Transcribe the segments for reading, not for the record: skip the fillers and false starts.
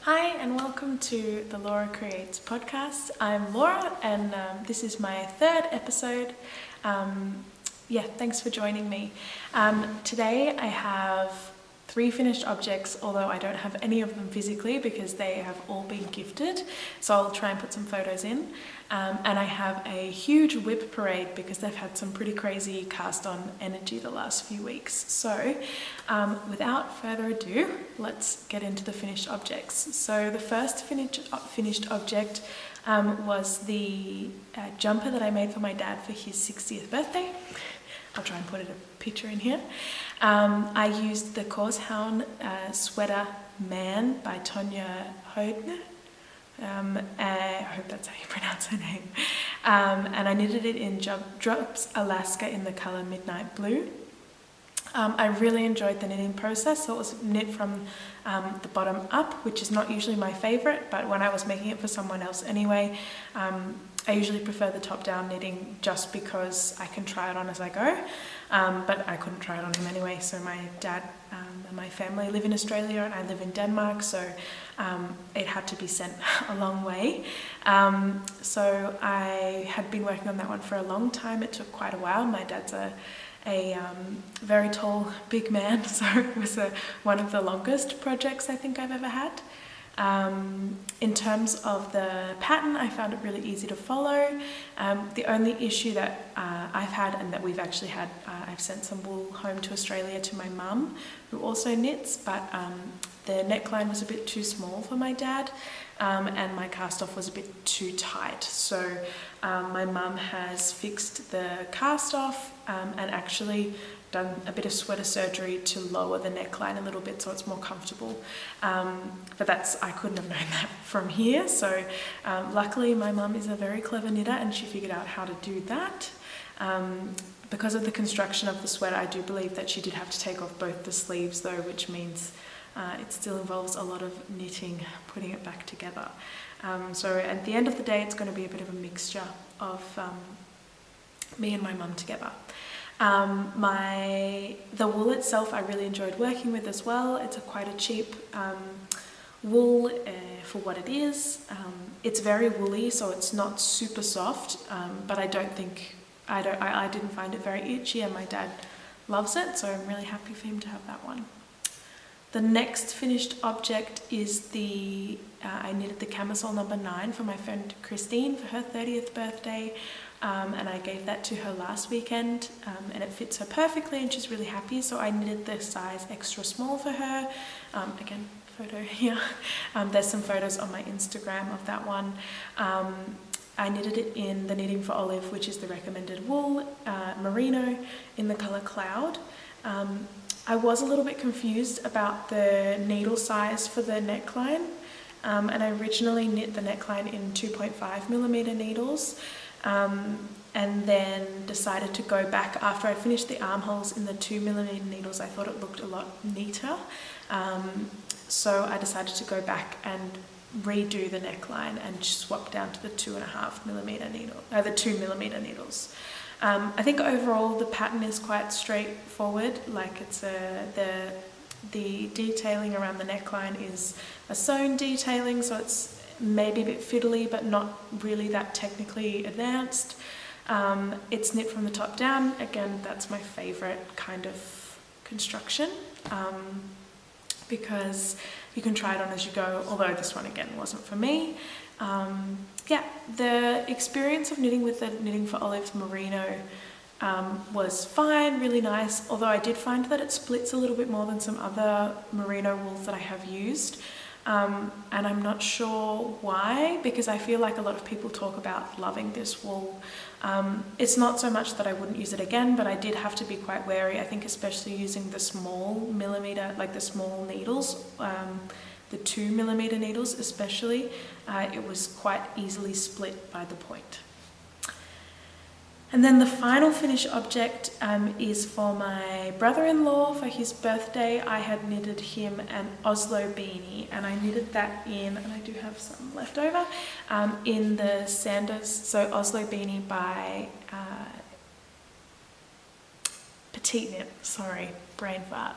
Hi and welcome to the Laura Cre8s podcast. I'm Laura and this is my third episode. Thanks for joining me. Today I have 3 finished objects, although I don't have any of them physically because they have all been gifted, so I'll try and put some photos in. And I have a huge WIP Parade because they've had some pretty crazy cast on energy the last few weeks. So without further ado, let's get into the finished objects. So the first finished object was the jumper that I made for my dad for his 60th birthday. I'll try and put a picture in here. I used the Korshavn Sweater Man by Tonya Hodne. I hope that's how you pronounce her name. And I knitted it in Drops Alaska in the colour Midnight Blue. I really enjoyed the knitting process. So it was knit from the bottom up, which is not usually my favourite, but when I was making it for someone else anyway, I usually prefer the top-down knitting just because I can try it on as I go, but I couldn't try it on him anyway. So my dad and my family live in Australia and I live in Denmark, so it had to be sent a long way. So I had been working on that one for a long time. It took quite a while. My dad's a very tall, big man, so it was one of the longest projects I think I've ever had. In terms of the pattern, I found it really easy to follow. The only issue that I've had, and that we've actually had, I've sent some wool home to Australia to my mum, who also knits, but the neckline was a bit too small for my dad, and my cast off was a bit too tight. So my mum has fixed the cast off and actually done a bit of sweater surgery to lower the neckline a little bit so it's more comfortable. But I couldn't have known that from here. So luckily my mum is a very clever knitter and she figured out how to do that. Because of the construction of the sweater, I do believe that she did have to take off both the sleeves though, which means it still involves a lot of knitting, putting it back together. So at the end of the day, it's going to be a bit of a mixture of me and my mum together. The wool itself I really enjoyed working with as well. It's quite a cheap wool for what it is. It's very woolly, so it's not super soft, but I didn't find it very itchy, and my dad loves it, so I'm really happy for him to have that one. The next finished object is I knitted the Camisole No. 9 for my friend Kristin for her 30th birthday, and I gave that to her last weekend, and it fits her perfectly and she's really happy, so I knitted the size extra small for her. Again, photo here. There's some photos on my Instagram of that one. I knitted it in the Knitting for Olive, which is the recommended wool, Merino in the colour Cloud. I was a little bit confused about the needle size for the neckline, and I originally knit the neckline in 2.5mm needles, and then decided to go back after I finished the armholes in the 2mm needles. I thought it looked a lot neater, so I decided to go back and redo the neckline and swap down to the 2.5mm needle, the 2mm needles. I think overall the pattern is quite straightforward. Like it's the detailing around the neckline is a sewn detailing, so it's maybe a bit fiddly but not really that technically advanced. It's knit from the top down. Again, that's my favourite kind of construction, because you can try it on as you go, although this one again wasn't for me. The experience of knitting with the Knitting for Olive Merino was fine, really nice, although I did find that it splits a little bit more than some other merino wools that I have used, and I'm not sure why, because I feel like a lot of people talk about loving this wool. It's not so much that I wouldn't use it again, but I did have to be quite wary, I think, especially using the small millimeter, like the small needles, the 2mm needles especially. It was quite easily split by the point. And then the final finished object is for my brother-in-law for his birthday. I had knitted him an Oslo beanie, and I knitted that in, and I do have some left over, in the Sandnes, so Oslo beanie by Petite Knit, sorry, brain fart.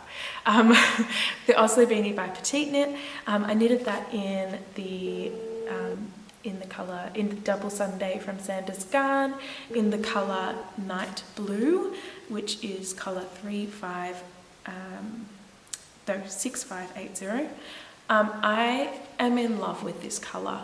The Oslo beanie by Petite Knit. I knitted that in the colour, in the Double Sunday from Sandnes Garn, in the colour Night Blue, which is colour 6580. I am in love with this colour.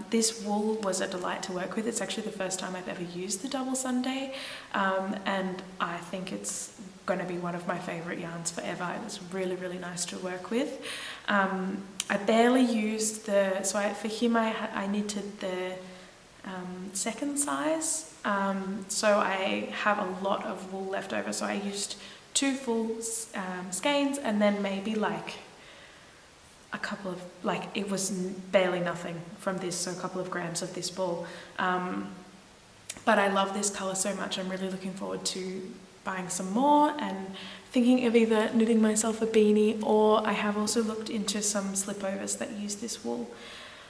This wool was a delight to work with. It's actually the first time I've ever used the Double Sunday, and I think it's going to be one of my favourite yarns forever. It was really, really nice to work with. I barely used for him I knitted the second size, so I have a lot of wool left over, so I used 2 full skeins and then maybe like a couple of, it was barely nothing from this, so a couple of grams of this ball. But I love this colour so much. I'm really looking forward to buying some more and thinking of either knitting myself a beanie, or I have also looked into some slipovers that use this wool.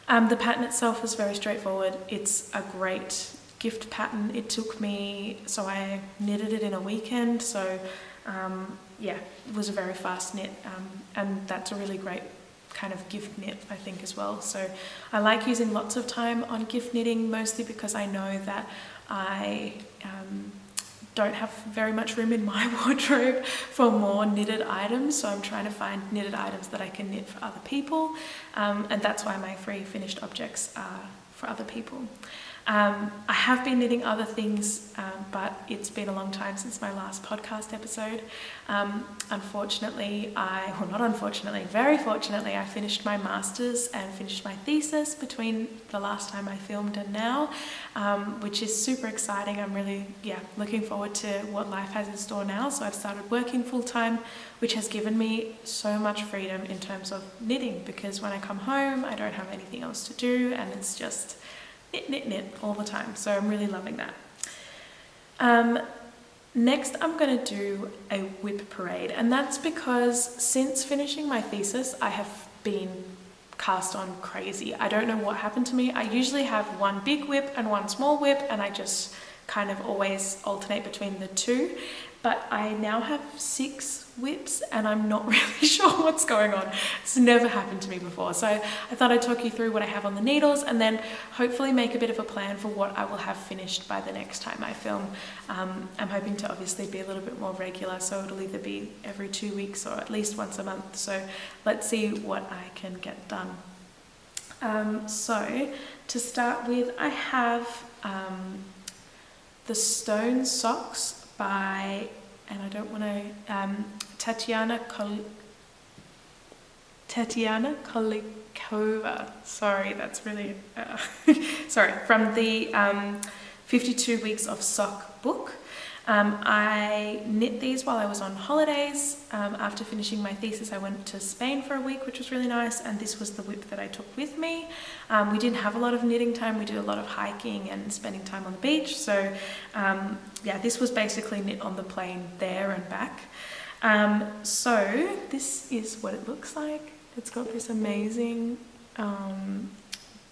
The pattern itself is very straightforward. It's a great gift pattern. It took me, so I knitted it in a weekend, so yeah, it was a very fast knit, and that's a really great kind of gift knit, I think, as well. So I like using lots of time on gift knitting, mostly because I know that I don't have very much room in my wardrobe for more knitted items, so I'm trying to find knitted items that I can knit for other people, and that's why my free finished objects are for other people. I have been knitting other things, but it's been a long time since my last podcast episode. Unfortunately, very fortunately, I finished my master's and finished my thesis between the last time I filmed and now, which is super exciting. I'm really, looking forward to what life has in store now. So I've started working full time, which has given me so much freedom in terms of knitting, because when I come home, I don't have anything else to do, and it's just knit all the time. So I'm really loving that. Next, I'm going to do a WIP Parade, and that's because since finishing my thesis, I have been cast on crazy. I don't know what happened to me. I usually have one big WIP and one small WIP, and I just kind of always alternate between the two. But I now have 6 WIPs, and I'm not really sure what's going on. It's never happened to me before. So I thought I'd talk you through what I have on the needles, and then hopefully make a bit of a plan for what I will have finished by the next time I film. I'm hoping to obviously be a little bit more regular, so it'll either be every 2 weeks or at least once a month. So let's see what I can get done. So to start with, I have the Stone Socks by, and I don't want to, Tatiana Kolikova. Sorry, that's really, sorry, from the 52 Weeks of Sock book. I knit these while I was on holidays. After finishing my thesis, I went to Spain for a week, which was really nice, and this was the WIP that I took with me. We didn't have a lot of knitting time. We did a lot of hiking and spending time on the beach, so yeah, this was basically knit on the plane there and back. So this is what it looks like. It's got this amazing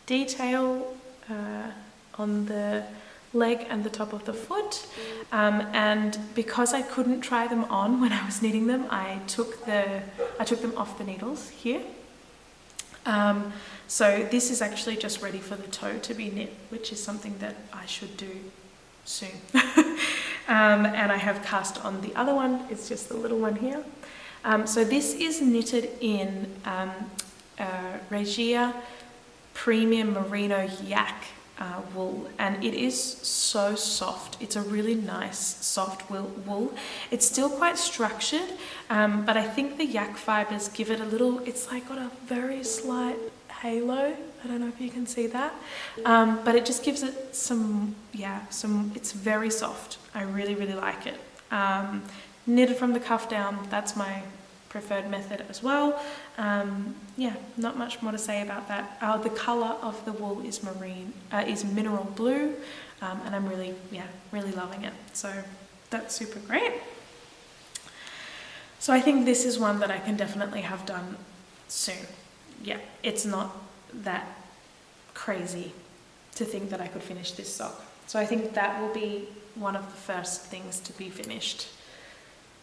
detail on the leg and the top of the foot, and because I couldn't try them on when I was knitting them, I took them off the needles here. So this is actually just ready for the toe to be knit, which is something that I should do soon. And I have cast on the other one. It's just the little one here. So this is knitted in Regia Premium Merino Yak wool, and it is so soft. It's a really nice soft wool. It's still quite structured, but I think the yak fibers give it a little, it's like got a very slight halo. I don't know if you can see that, but it just gives it some, it's very soft. I really, really like it. Knitted from the cuff down, that's my preferred method as well. Yeah, not much more to say about that. The colour of the wool is mineral blue, and I'm really loving it. So that's super great. So I think this is one that I can definitely have done soon. Yeah, it's not that crazy to think that I could finish this sock. So I think that will be one of the first things to be finished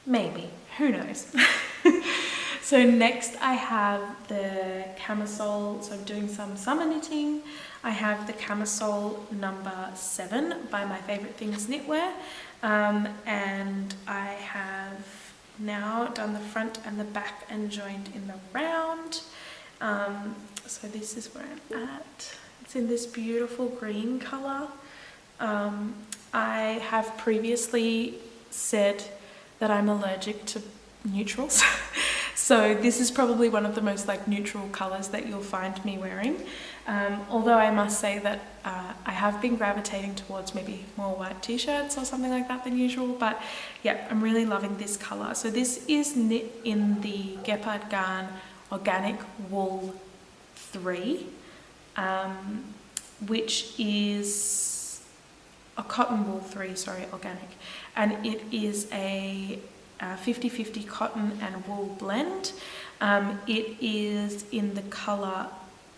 Maybe, who knows. So next I have the camisole, so I'm doing some summer knitting. I have the camisole number 7 by My Favourite Things Knitwear, and I have now done the front and the back and joined in the round. So this is where I'm at. It's in this beautiful green colour. I have previously said that I'm allergic to neutrals. So this is probably one of the most like neutral colours that you'll find me wearing. Although I must say that I have been gravitating towards maybe more white t-shirts or something like that than usual. But yeah, I'm really loving this colour. So this is knit in the Gepard Garn Organic Wool 3, which is a CottonWool 3, sorry, organic. And it is a 50-50 cotton and wool blend. It is in the colour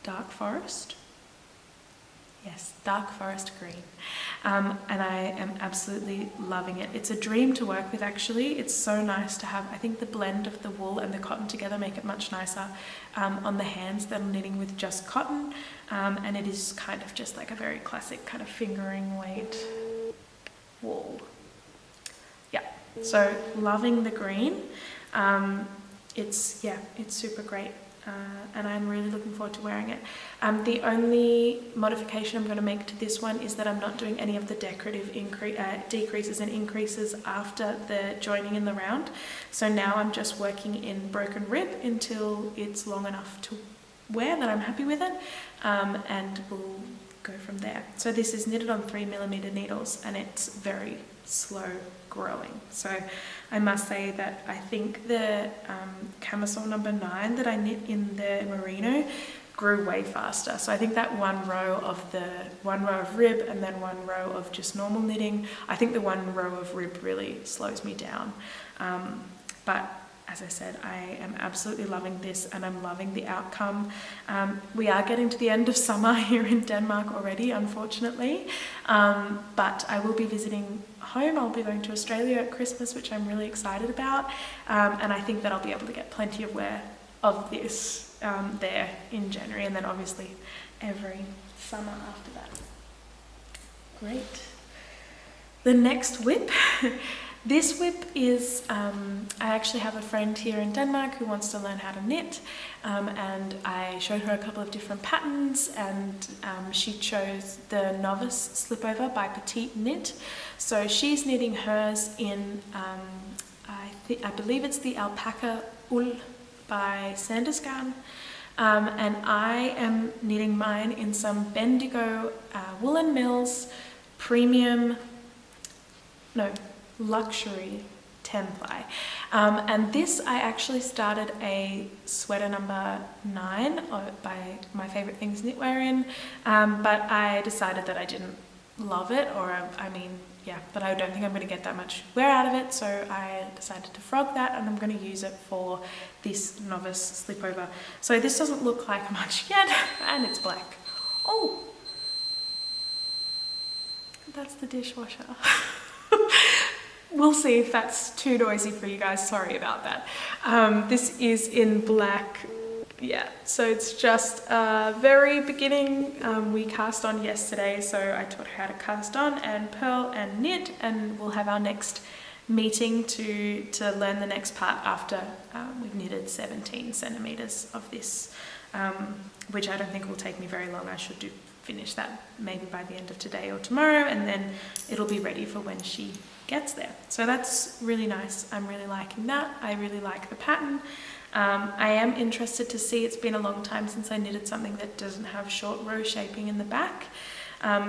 Dark Forest. Yes, Dark Forest green. And I am absolutely loving it. It's a dream to work with actually. It's so nice to have, I think the blend of the wool and the cotton together make it much nicer on the hands than knitting with just cotton. And it is kind of just like a very classic kind of fingering weight wool. Yeah, so loving the green. It's super great. And I'm really looking forward to wearing it. The only modification I'm going to make to this one is that I'm not doing any of the decorative decreases and increases after the joining in the round. So now I'm just working in broken rib until it's long enough to wear that I'm happy with it, and we'll go from there. So this is knitted on 3mm needles and it's very slow growing. So I must say that I think the camisole number 9 that I knit in the Merino grew way faster. So I think that one row of rib and then one row of just normal knitting, I think the one row of rib really slows me down. But as I said, I am absolutely loving this and I'm loving the outcome. We are getting to the end of summer here in Denmark already, unfortunately, but I will be visiting home. I'll be going to Australia at Christmas, which I'm really excited about, and I think that I'll be able to get plenty of wear of this there in January, and then obviously every summer after that. Great. The next WIP. This WIP is, I actually have a friend here in Denmark who wants to learn how to knit, and I showed her a couple of different patterns, and she chose the Novice Slipover by Petite Knit. So she's knitting hers in, I believe it's the Alpaca Wool by Sandnes Garn, and I am knitting mine in some Bendigo Woollen Mills premium, no, luxury 10-ply. And this, I actually started a sweater number 9 by My Favourite Things Knitwear in, but I decided that I didn't love it, or I mean, yeah, but I don't think I'm going to get that much wear out of it, so I decided to frog that, and I'm going to use it for this Novice Slipover. So this doesn't look like much yet, and it's black. Oh, that's the dishwasher. We'll see if that's too noisy for you guys, sorry about that. This is in black, yeah, so it's just very beginning. We cast on yesterday, so I taught her how to cast on and purl and knit, and we'll have our next meeting to learn the next part after we've knitted 17 centimeters of this, which I don't think will take me very long. I should finish that maybe by the end of today or tomorrow, and then it'll be ready for when she gets there. So that's really nice. I'm really liking that. I really like the pattern. I am interested to see, it's been a long time since I knitted something that doesn't have short row shaping in the back.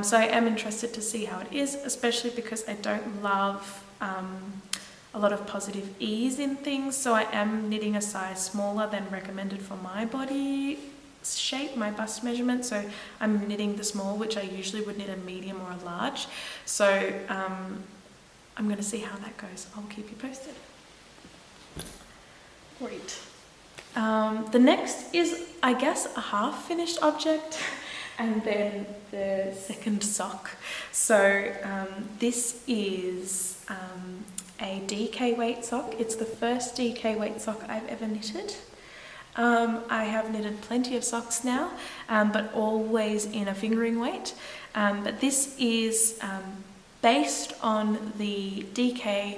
So I am interested to see how it is, especially because I don't love a lot of positive ease in things. So I am knitting a size smaller than recommended for my body shape, my bust measurement. So I'm knitting the small, which I usually would knit a medium or a large. So I'm going to see how that goes. I'll keep you posted. Great. The next is, I guess, a half finished object. And then the second sock. So this is a DK weight sock. It's the first DK weight sock I've ever knitted. I have knitted plenty of socks now, but always in a fingering weight. But this is based on the DK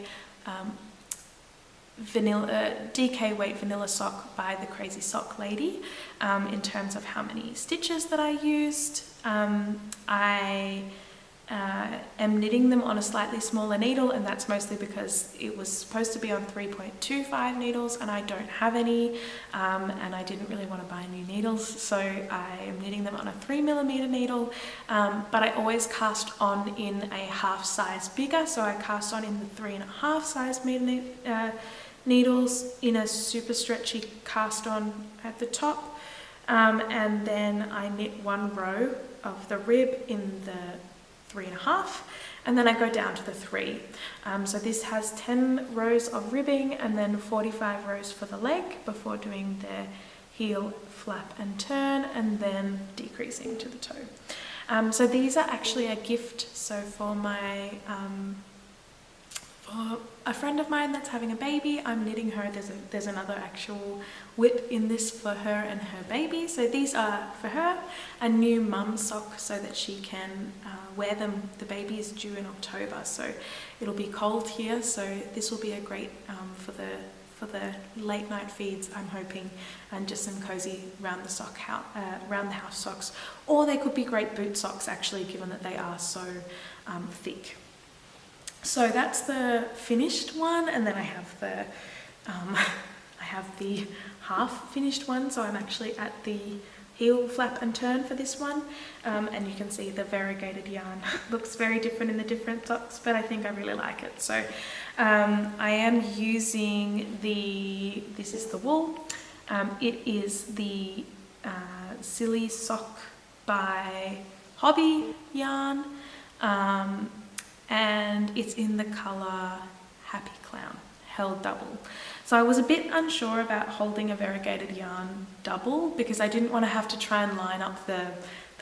DK weight vanilla sock by the Crazy Sock Lady. In terms of how many stitches that I used, I am knitting them on a slightly smaller needle, and that's mostly because it was supposed to be on 3.25 needles and I don't have any, and I didn't really want to buy new needles, so I am knitting them on a 3mm needle, but I always cast on in a half size bigger, so I cast on in the 3.5 size needles in a super stretchy cast on at the top, and then I knit one row of the rib in the 3.5, and then I go down to the 3. So this has 10 rows of ribbing and then 45 rows for the leg before doing the heel flap and turn and then decreasing to the toe. So these are actually a gift. So for my for a friend of mine that's having a baby, I'm knitting her. There's another actual WIP in this for her and her baby. So these are for her, a new mum sock so that she can wear them. The baby is due in October, so it'll be cold here. So this will be a great for the late night feeds, I'm hoping, and just some cozy round the house socks. Or they could be great boot socks actually, given that they are so thick. So that's the finished one, and then I have the half finished one. So I'm actually at the heel flap and turn for this one, and you can see the variegated yarn looks very different in the different socks, but I think I really like it. So I am using this is the wool. It is the Silly Sock by Hobbii yarn. And it's in the colour Happy Clown, held double. So I was a bit unsure about holding a variegated yarn double because I didn't want to have to try and line up the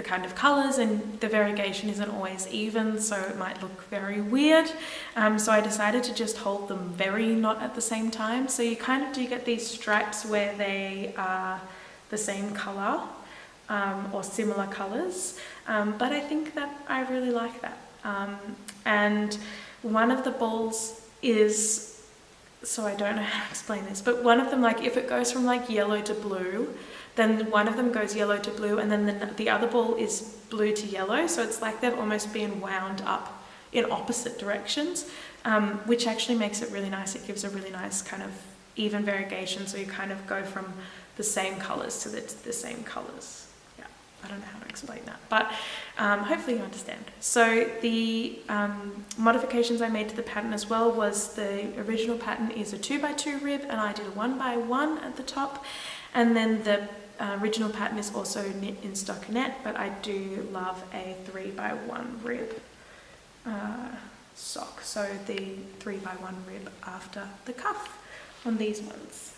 kind of colours, and the variegation isn't always even, so it might look very weird. So I decided to just hold them very not at the same time. So you kind of do get these stripes where they are the same colour or similar colours, but I think that I really like that. And one of the balls is, so I don't know how to explain this, but one of them, like if it goes from like yellow to blue, then one of them goes yellow to blue, and then the other ball is blue to yellow. So it's like they've almost been wound up in opposite directions, which actually makes it really nice. It gives a really nice kind of even variegation. So you kind of go from the same colours to the same colours. I don't know how to explain that, but hopefully you understand. So the modifications I made to the pattern as well was the original pattern is a 2x2 rib, and I did a 1x1 at the top, and then the original pattern is also knit in stockinette, but I do love a 3x1 rib sock. So the 3x1 rib after the cuff on these ones.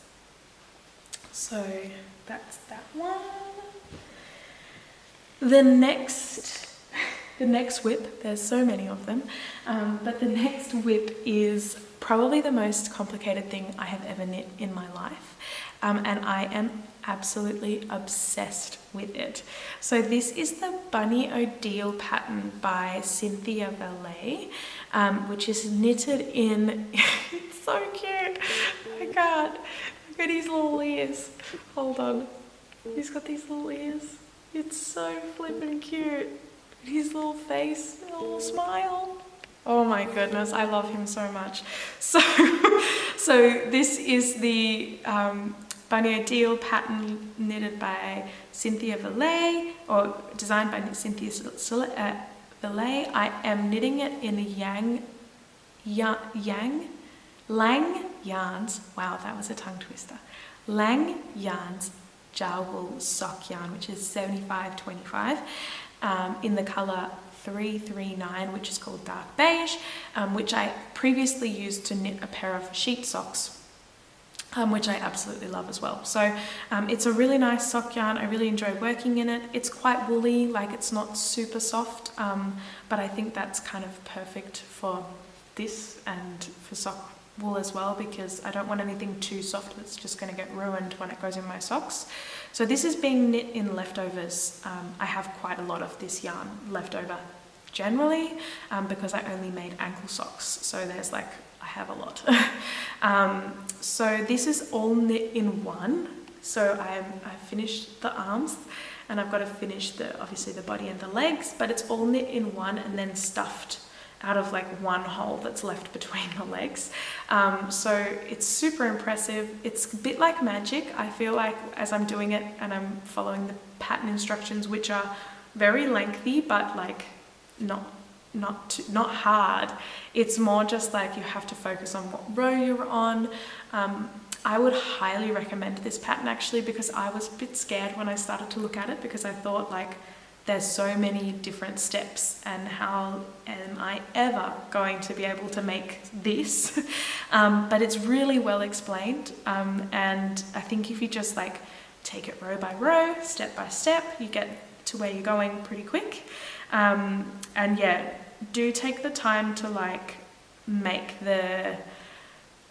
So that's that one. The next WIP, there's so many of them, but the next WIP is probably the most complicated thing I have ever knit in my life, and I am absolutely obsessed with it. So this is the Bunny O'Deal pattern by Cynthia Valet, which is knitted in, it's so cute, I can't, look at his little ears, hold on, he's got these little ears. It's so flippin' cute. His little face, a little smile. Oh my goodness, I love him so much. So this is the Bunny O'Deal pattern knitted by Cynthia Valet, or designed by Cynthia Valet. I am knitting it in a Lang Yarns. Wow, that was a tongue twister. Lang Yarns Jawoll sock yarn, which is 75/25, in the colour 339, which is called dark beige, which I previously used to knit a pair of sheep socks. which I absolutely love as well. So it's a really nice sock yarn. I really enjoy working in it. It's quite woolly, like it's not super soft, but I think that's kind of perfect for this and for sock wool as well, because I don't want anything too soft that's just going to get ruined when it goes in my socks. So this is being knit in leftovers. I have quite a lot of this yarn left over generally, because I only made ankle socks, so there's like, I have a lot. So this is all knit in one. So I finished the arms, and I've got to finish obviously the body and the legs, but it's all knit in one and then stuffed out of like one hole that's left between the legs. So it's super impressive. It's a bit like magic. I feel like as I'm doing it and I'm following the pattern instructions, which are very lengthy, but like not hard. It's more just like you have to focus on what row you're on. I would highly recommend this pattern actually, because I was a bit scared when I started to look at it, because I thought like, there's so many different steps, and how am I ever going to be able to make this? But it's really well explained, and I think if you just like take it row by row, step by step, you get to where you're going pretty quick. And yeah, do take the time to like make the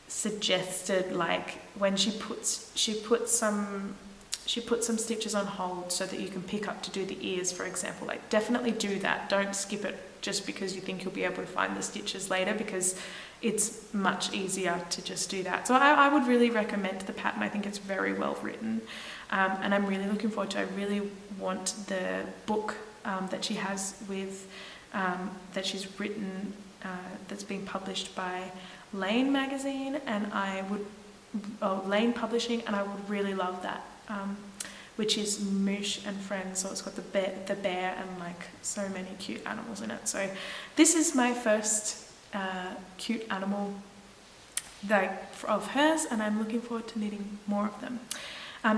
suggested, like when she put some stitches on hold so that you can pick up to do the ears, for example. Like definitely do that. Don't skip it just because you think you'll be able to find the stitches later, because it's much easier to just do that. So I would really recommend the pattern. I think it's very well written, and I'm really looking forward to it. I really want the book that she has with that she's written, that's being published by Lane magazine, and Lane Publishing, and I would really love that. Which is Moosh and Friends, so it's got the bear and like so many cute animals in it. So this is my first cute animal of hers, and I'm looking forward to knitting more of them.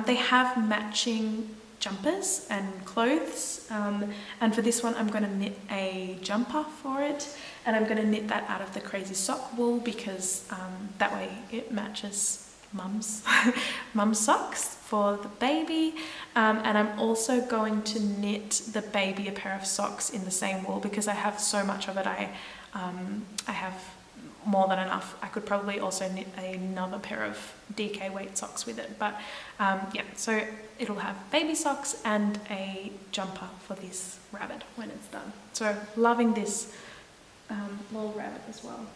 They have matching jumpers and clothes, and for this one I'm going to knit a jumper for it, and I'm going to knit that out of the Cre8s sock wool, because that way it matches mum's socks for the baby, and I'm also going to knit the baby a pair of socks in the same wool, because I have so much of it. I have more than enough. I could probably also knit another pair of DK weight socks with it, but yeah, so it'll have baby socks and a jumper for this rabbit when it's done. So loving this little rabbit as well.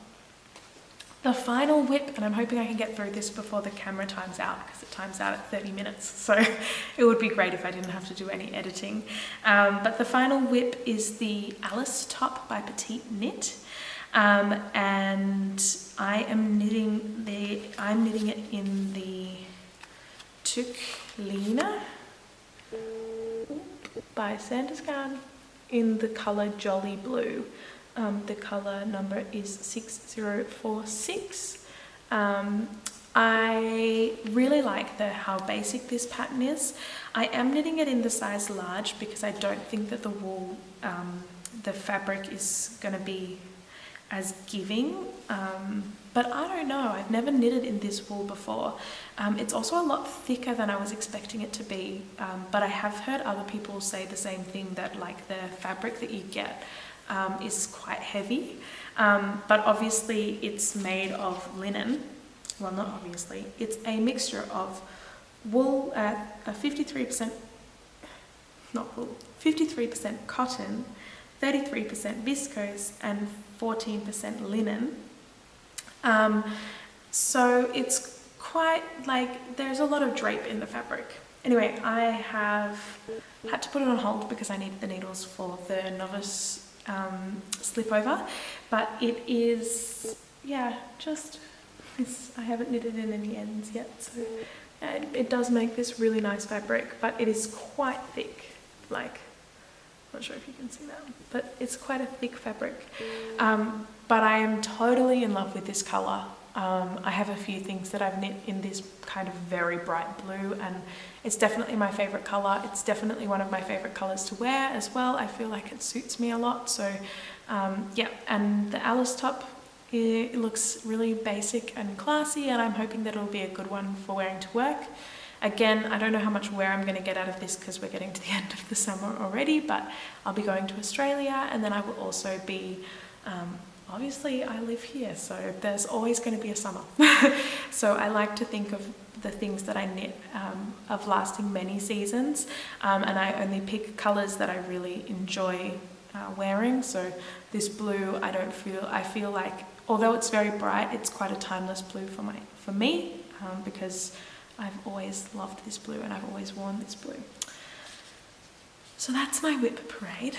The final WIP, and I'm hoping I can get through this before the camera times out, because it times out at 30 minutes, so it would be great if I didn't have to do any editing. But the final WIP is the Alice top by Petite Knit, and I'm knitting it in the Tykk by Sandnes Garn in the colour Jolly Blue. The colour number is 6046. I really like how basic this pattern is. I am knitting it in the size large because I don't think that the wool, the fabric is going to be as giving, but I don't know, I've never knitted in this wool before. It's also a lot thicker than I was expecting it to be, but I have heard other people say the same thing, that like the fabric that you get is quite heavy, but obviously it's made of linen. Well, not obviously, it's a mixture of wool at a 53%, not wool, 53% cotton, 33% viscose and 14% linen. So it's quite like, there's a lot of drape in the fabric. Anyway, I have had to put it on hold because I needed the needles for the novice slipover, but it is, yeah, just, I haven't knitted in any ends yet, so it does make this really nice fabric, but it is quite thick, like, not sure if you can see that, but it's quite a thick fabric. But I am totally in love with this colour. I have a few things that I've knit in this kind of very bright blue, and it's definitely my favourite colour. It's definitely one of my favourite colours to wear as well. I feel like it suits me a lot. So yeah, and the Alice top, It looks really basic and classy, and I'm hoping that it'll be a good one for wearing to work. Again, I don't know how much wear I'm going to get out of this because we're getting to the end of the summer already, but I'll be going to Australia, and then I will also be, obviously I live here, so there's always going to be a summer. So I like to think of the things that I knit of lasting many seasons, and I only pick colours that I really enjoy wearing. So this blue, I feel like, although it's very bright, it's quite a timeless blue for me, because I've always loved this blue and I've always worn this blue. So that's my WIP Parade.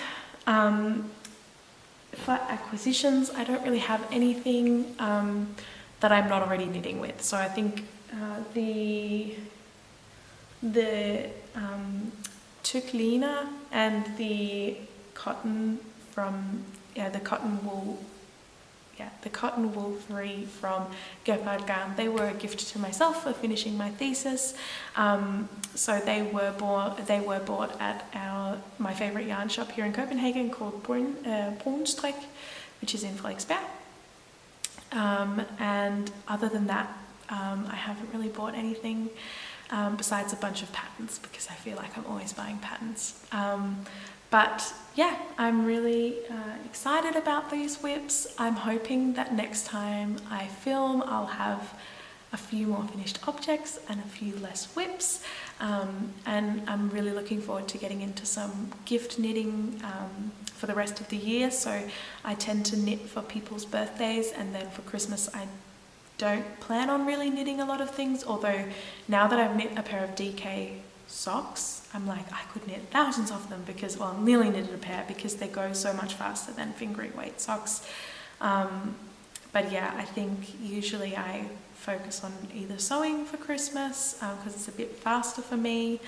For acquisitions, I don't really have anything that I'm not already knitting with. So I think the Tykk and the cotton from the CottonWool 3 from Gepard Garn, they were a gift to myself for finishing my thesis. So they were bought at my favourite yarn shop here in Copenhagen called Tykk, which is in Frederiksberg. And other than that, I haven't really bought anything besides a bunch of patterns, because I feel like I'm always buying patterns. But yeah, I'm really excited about these WIPs. I'm hoping that next time I film, I'll have a few more finished objects and a few less WIPs. And I'm really looking forward to getting into some gift knitting for the rest of the year. So I tend to knit for people's birthdays, and then for Christmas I don't plan on really knitting a lot of things, although now that I've knit a pair of DK socks, I'm like, I could knit thousands of them, because, well, I nearly knitted a pair because they go so much faster than fingering weight socks. But yeah, I think usually I focus on either sewing for Christmas because it's a bit faster for me.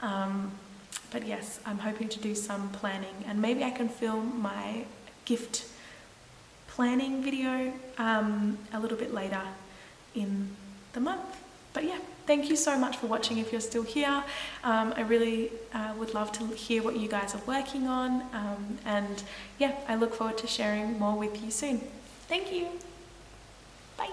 But yes, I'm hoping to do some planning, and maybe I can film my gift planning video a little bit later in the month. But yeah, thank you so much for watching if you're still here. I really would love to hear what you guys are working on, and yeah, I look forward to sharing more with you soon. Thank you. Bye.